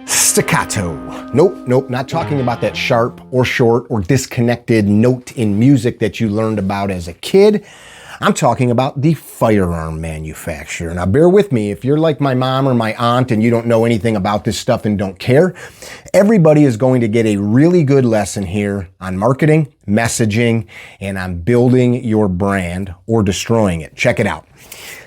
Staccato. Nope, not talking about that sharp or short or disconnected note in music that you learned about as a kid. I'm talking about the firearm manufacturer. Now bear with me, if you're like my mom or my aunt and you don't know anything about this stuff and don't care, everybody is going to get a really good lesson here on marketing, messaging, and on building your brand or destroying it. Check it out.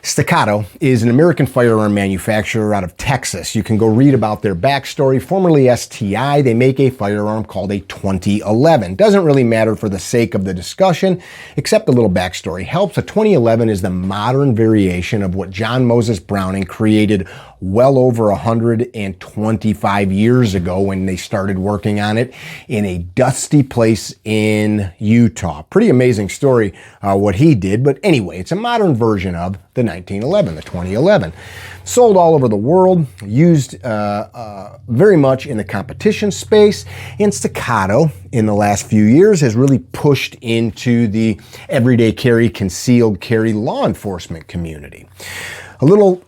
Staccato is an American firearm manufacturer out of Texas. You can go read about their backstory. Formerly STI, they make a firearm called a 2011. Doesn't really matter for the sake of the discussion, except a little backstory helps. A 2011 is the modern variation of what John Moses Browning created well over 125 years ago when they started working on it in a dusty place in Utah. Pretty amazing story what he did, but anyway, it's a modern version of the 1911, the 2011. Sold all over the world, used very much in the competition space, and Staccato in the last few years has really pushed into the everyday carry, concealed carry law enforcement community. A little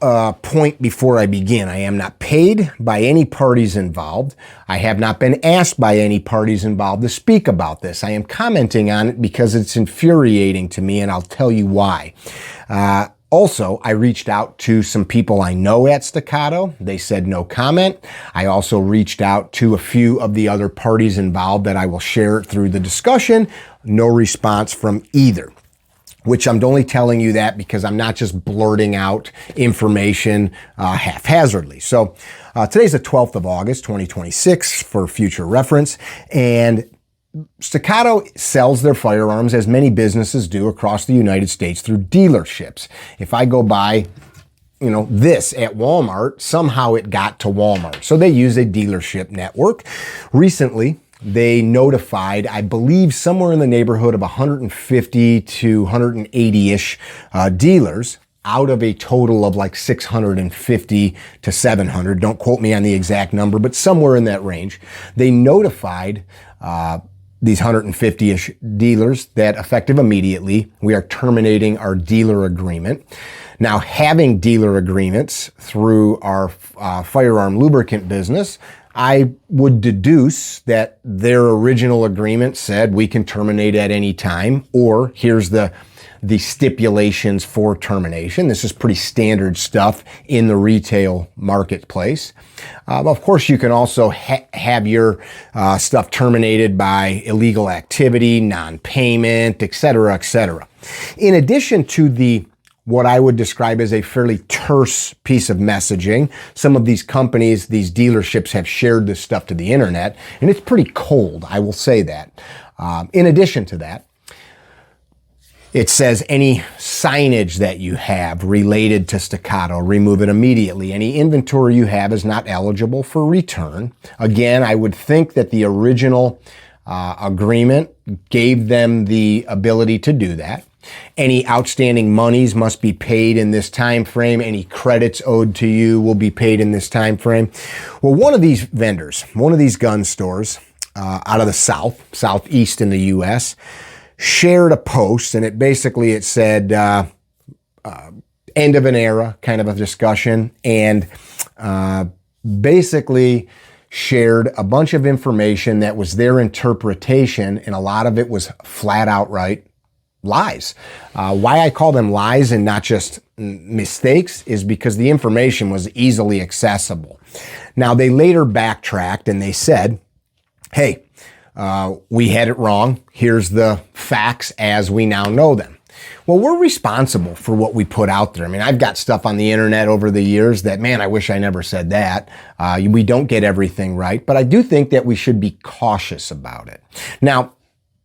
point before I begin. I am not paid by any parties involved. I have not been asked by any parties involved to speak about this. I am commenting on it because it's infuriating to me, and I'll tell you why. Also, I reached out to some people I know at Staccato. They said no comment. I also reached out to a few of the other parties involved that I will share through the discussion. No response from either. Which I'm only telling you that because I'm not just blurting out information haphazardly. So today's the 12th of August, 2026 for future reference. And Staccato sells their firearms, as many businesses do across the United States, through dealerships. If I go buy this at Walmart, somehow it got to Walmart. So they use a dealership network. Recently, they notified, I believe, somewhere in the neighborhood of 150 to 180-ish dealers out of a total of like 650 to 700. Don't quote me on the exact number, but somewhere in that range. They notified these 150-ish dealers that effective immediately, we are terminating our dealer agreement. Now, having dealer agreements through our firearm lubricant business, I would deduce that their original agreement said we can terminate at any time, or here's the stipulations for termination. This is pretty standard stuff in the retail marketplace. Of course, you can also have your stuff terminated by illegal activity, non-payment, et cetera, et cetera. In addition to what I would describe as a fairly terse piece of messaging. Some of these companies, these dealerships have shared this stuff to the internet, and it's pretty cold, I will say that. In addition to that, it says any signage that you have related to Staccato, remove it immediately. Any inventory you have is not eligible for return. Again, I would think that the original agreement gave them the ability to do that. Any outstanding monies must be paid in this time frame. Any credits owed to you will be paid in this time frame. Well, one of these vendors, one of these gun stores out of the southeast in the U.S., shared a post, and it said end of an era, kind of a discussion, and basically shared a bunch of information that was their interpretation, and a lot of it was flat outright lies. Why I call them lies and not just mistakes is because the information was easily accessible. Now, they later backtracked and they said, hey, we had it wrong. Here's the facts as we now know them. Well, we're responsible for what we put out there. I mean, I've got stuff on the internet over the years that, man, I wish I never said that. We don't get everything right, but I do think that we should be cautious about it. Now,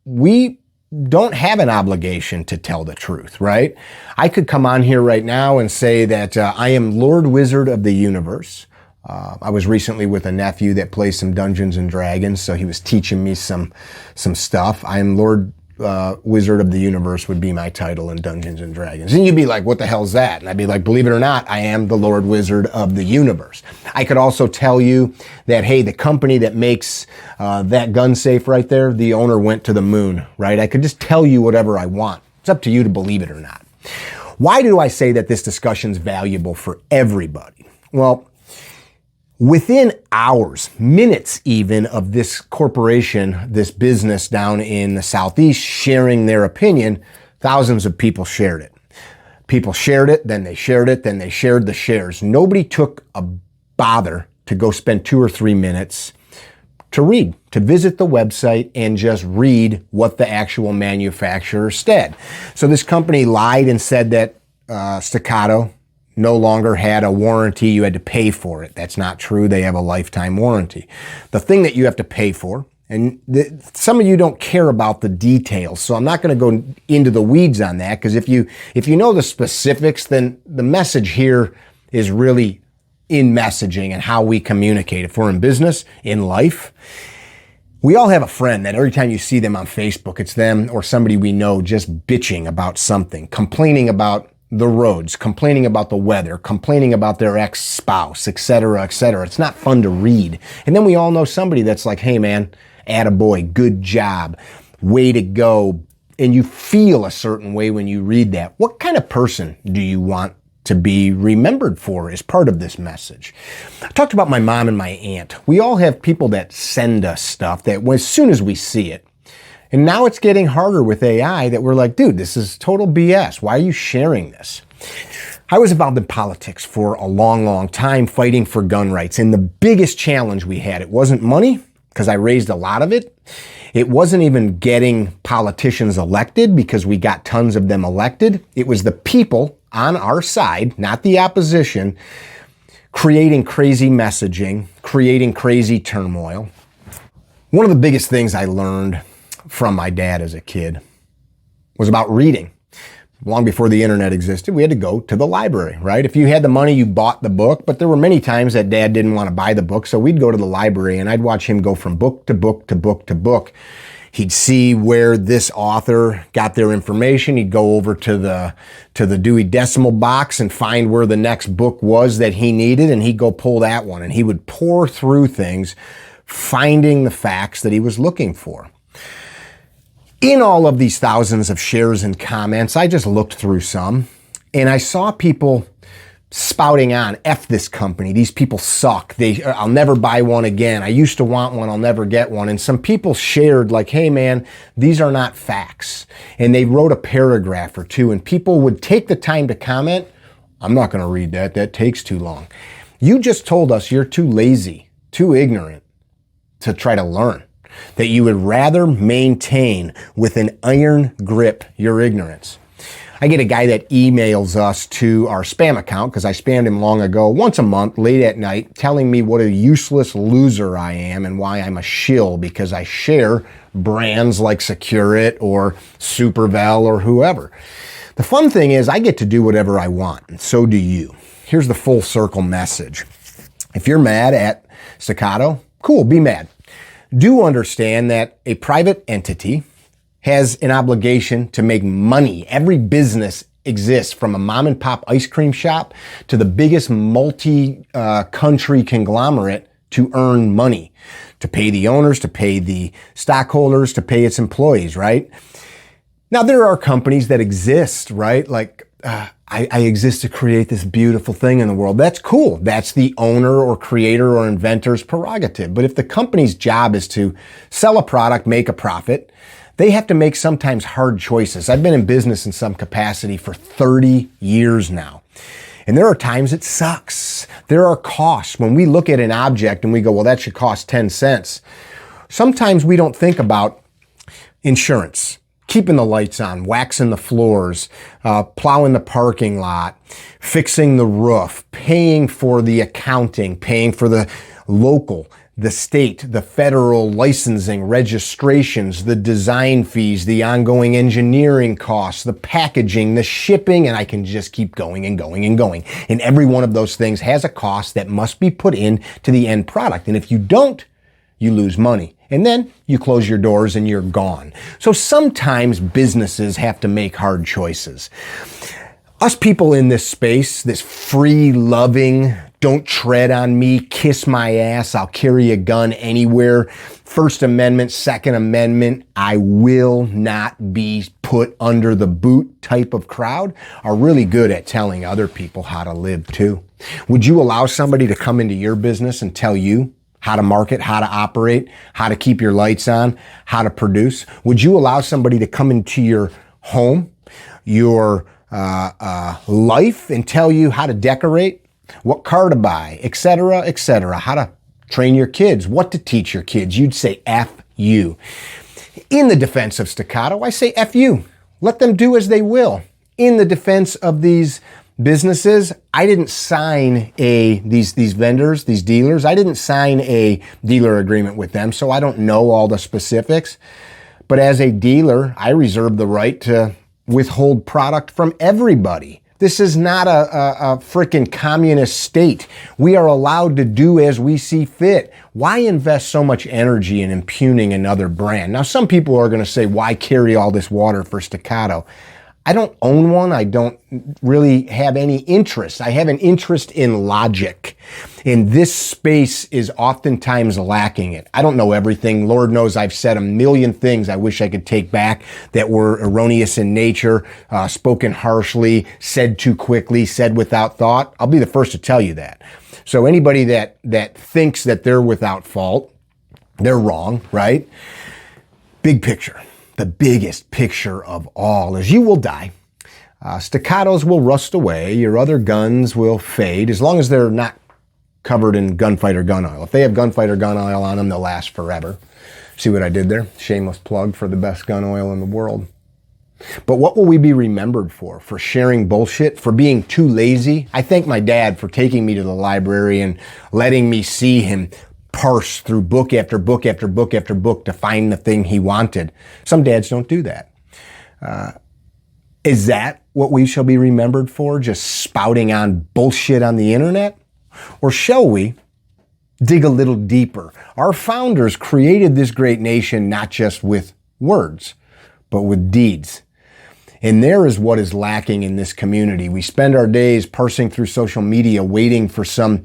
we don't have an obligation to tell the truth, right? I could come on here right now and say that I am Lord Wizard of the Universe. I was recently with a nephew that plays some Dungeons and Dragons, so he was teaching me some stuff. I am Lord Wizard of the Universe would be my title in Dungeons and Dragons. And you'd be like, what the hell's that? And I'd be like, believe it or not, I am the Lord Wizard of the Universe. I could also tell you that, hey, the company that makes that gun safe right there, the owner went to the moon, right? I could just tell you whatever I want. It's up to you to believe it or not. Why do I say that this discussion is valuable for everybody? Well, Within hours, minutes even, of this corporation, this business down in the Southeast sharing their opinion, thousands of people shared it. People shared it, then they shared it, then they shared the shares. Nobody took a bother to go spend 2 or 3 minutes to read, to visit the website and just read what the actual manufacturer said. So this company lied and said that Staccato no longer had a warranty. You had to pay for it. That's not true. They have a lifetime warranty. The thing that you have to pay for, and some of you don't care about the details, so I'm not going to go into the weeds on that, because if you know the specifics, then the message here is really in messaging and how we communicate. If we're in business, in life, we all have a friend that every time you see them on Facebook, it's them or somebody we know just bitching about something, complaining about the roads, complaining about the weather, complaining about their ex-spouse, etc., etc. It's not fun to read. And then we all know somebody that's like, hey man, attaboy, good job, way to go. And you feel a certain way when you read that. What kind of person do you want to be remembered for as part of this message? I talked about my mom and my aunt. We all have people that send us stuff that as soon as we see it, and now it's getting harder with AI, that we're like, dude, this is total BS. Why are you sharing this? I was involved in politics for a long, long time, fighting for gun rights. And the biggest challenge we had, it wasn't money, because I raised a lot of it. It wasn't even getting politicians elected, because we got tons of them elected. It was the people on our side, not the opposition, creating crazy messaging, creating crazy turmoil. One of the biggest things I learned from my dad as a kid was about reading. Long before the internet existed, we had to go to the library, right? If you had the money, you bought the book, but there were many times that Dad didn't want to buy the book, so we'd go to the library and I'd watch him go from book to book to book to book. He'd see where this author got their information. He'd go over to the Dewey Decimal Box and find where the next book was that he needed, and he'd go pull that one, and he would pour through things, finding the facts that he was looking for. In all of these thousands of shares and comments, I just looked through some, and I saw people spouting on, F this company, these people suck, I'll never buy one again, I used to want one, I'll never get one. And some people shared like, hey man, these are not facts. And they wrote a paragraph or two, and people would take the time to comment, I'm not going to read that, that takes too long. You just told us you're too lazy, too ignorant to try to learn. That you would rather maintain with an iron grip your ignorance. I get a guy that emails us to our spam account, because I spammed him long ago, once a month, late at night, telling me what a useless loser I am and why I'm a shill because I share brands like Secure or Supervel or whoever. The fun thing is I get to do whatever I want, and so do you. Here's the full circle message. If you're mad at Staccato, cool, be mad. Do understand that a private entity has an obligation to make money. Every business exists, from a mom and pop ice cream shop to the biggest multi-country conglomerate, to earn money, to pay the owners, to pay the stockholders, to pay its employees, right? Now, there are companies that exist, right? Like, I exist to create this beautiful thing in the world. That's cool. That's the owner or creator or inventor's prerogative. But if the company's job is to sell a product, make a profit, they have to make sometimes hard choices. I've been in business in some capacity for 30 years now. And there are times it sucks. There are costs. When we look at an object and we go, well, that should cost 10 cents. Sometimes we don't think about insurance, keeping the lights on, waxing the floors, plowing the parking lot, fixing the roof, paying for the accounting, paying for the local, the state, the federal licensing, registrations, the design fees, the ongoing engineering costs, the packaging, the shipping, and I can just keep going and going and going. And every one of those things has a cost that must be put in to the end product. And if you don't, you lose money. And then you close your doors and you're gone. So sometimes businesses have to make hard choices. Us people in this space, this free, loving, Don't tread on me, kiss my ass, I'll carry a gun anywhere. First Amendment, Second Amendment, I will not be put under the boot type of crowd are really good at telling other people how to live too. Would you allow somebody to come into your business and tell you how to market, how to operate, how to keep your lights on, how to produce? Would you allow somebody to come into your home, your life, and tell you how to decorate, what car to buy, etc., etc., how to train your kids, what to teach your kids? You'd say F you. In the defense of Staccato, I say F you. Let them do as they will. In the defense of these businesses, I didn't sign these vendors, these dealers, I didn't sign a dealer agreement with them, so I don't know all the specifics. But as a dealer, I reserve the right to withhold product from everybody. This is not a freaking communist state. We are allowed to do as we see fit. Why invest so much energy in impugning another brand? Now, some people are going to say, why carry all this water for Staccato? I don't own one. I don't really have any interest. I have an interest in logic. And this space is oftentimes lacking it. I don't know everything. Lord knows I've said a million things I wish I could take back that were erroneous in nature, spoken harshly, said too quickly, said without thought. I'll be the first to tell you that. So anybody that thinks that they're without fault, they're wrong, right? Big picture. The biggest picture of all is you will die. Staccatos will rust away. Your other guns will fade as long as they're not covered in gunfighter gun oil. If they have gunfighter gun oil on them, they'll last forever. See what I did there? Shameless plug for the best gun oil in the world. But what will we be remembered for? For sharing bullshit? For being too lazy? I thank my dad for taking me to the library and letting me see him parse through book after book after book after book to find the thing he wanted. Some dads don't do that. Is that what we shall be remembered for? Just spouting on bullshit on the internet? Or shall we dig a little deeper? Our founders created this great nation not just with words, but with deeds. And there is what is lacking in this community. We spend our days parsing through social media waiting for some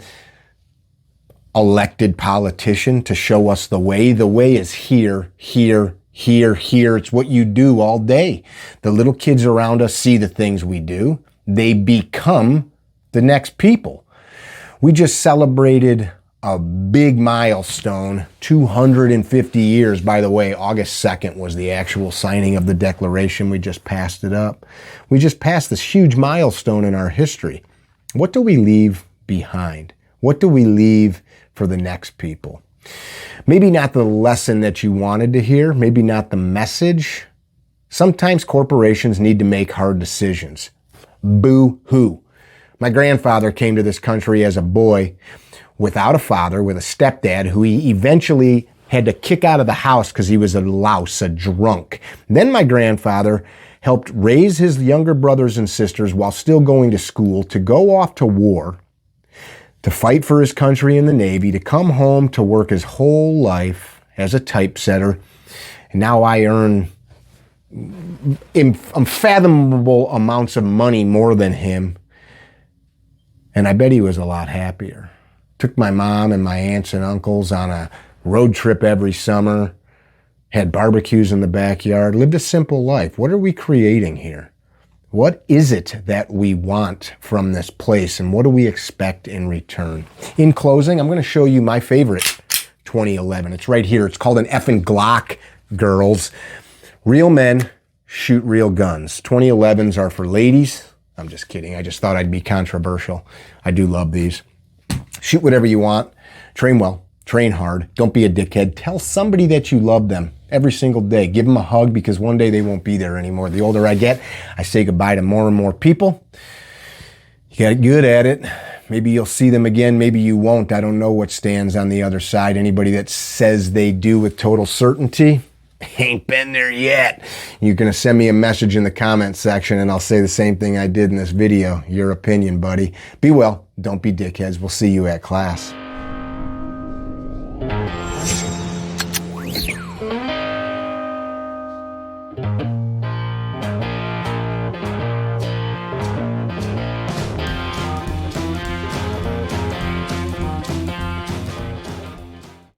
elected politician to show us the way. The way is here, here, here, here. It's what you do all day. The little kids around us see the things we do. They become the next people. We just celebrated a big milestone, 250 years. By the way, August 2nd was the actual signing of the Declaration. We just passed it up. We just passed this huge milestone in our history. What do we leave behind? What do we leave for the next people? Maybe not the lesson that you wanted to hear, maybe not the message. Sometimes corporations need to make hard decisions. Boo-hoo. My grandfather came to this country as a boy without a father, with a stepdad who he eventually had to kick out of the house because he was a louse, a drunk. Then my grandfather helped raise his younger brothers and sisters while still going to school to go off to war, to fight for his country in the Navy, to come home to work his whole life as a typesetter. And now I earn unfathomable amounts of money more than him. And I bet he was a lot happier. Took my mom and my aunts and uncles on a road trip every summer, had barbecues in the backyard, lived a simple life. What are we creating here? What is it that we want from this place, and what do we expect in return? In closing, I'm going to show you my favorite 2011. It's right here. It's called an effing Glock, girls. Real men shoot real guns. 2011s are for ladies. I'm just kidding. I just thought I'd be controversial. I do love these. Shoot whatever you want. Train well. Train hard. Don't be a dickhead. Tell somebody that you love them every single day. Give them a hug, because one day they won't be there anymore. The older I get, I say goodbye to more and more people. You got good at it. Maybe you'll see them again. Maybe you won't. I don't know what stands on the other side. Anybody that says they do with total certainty ain't been there yet. You're going to send me a message in the comment section and I'll say the same thing I did in this video. Your opinion, buddy. Be well. Don't be dickheads. We'll see you at class.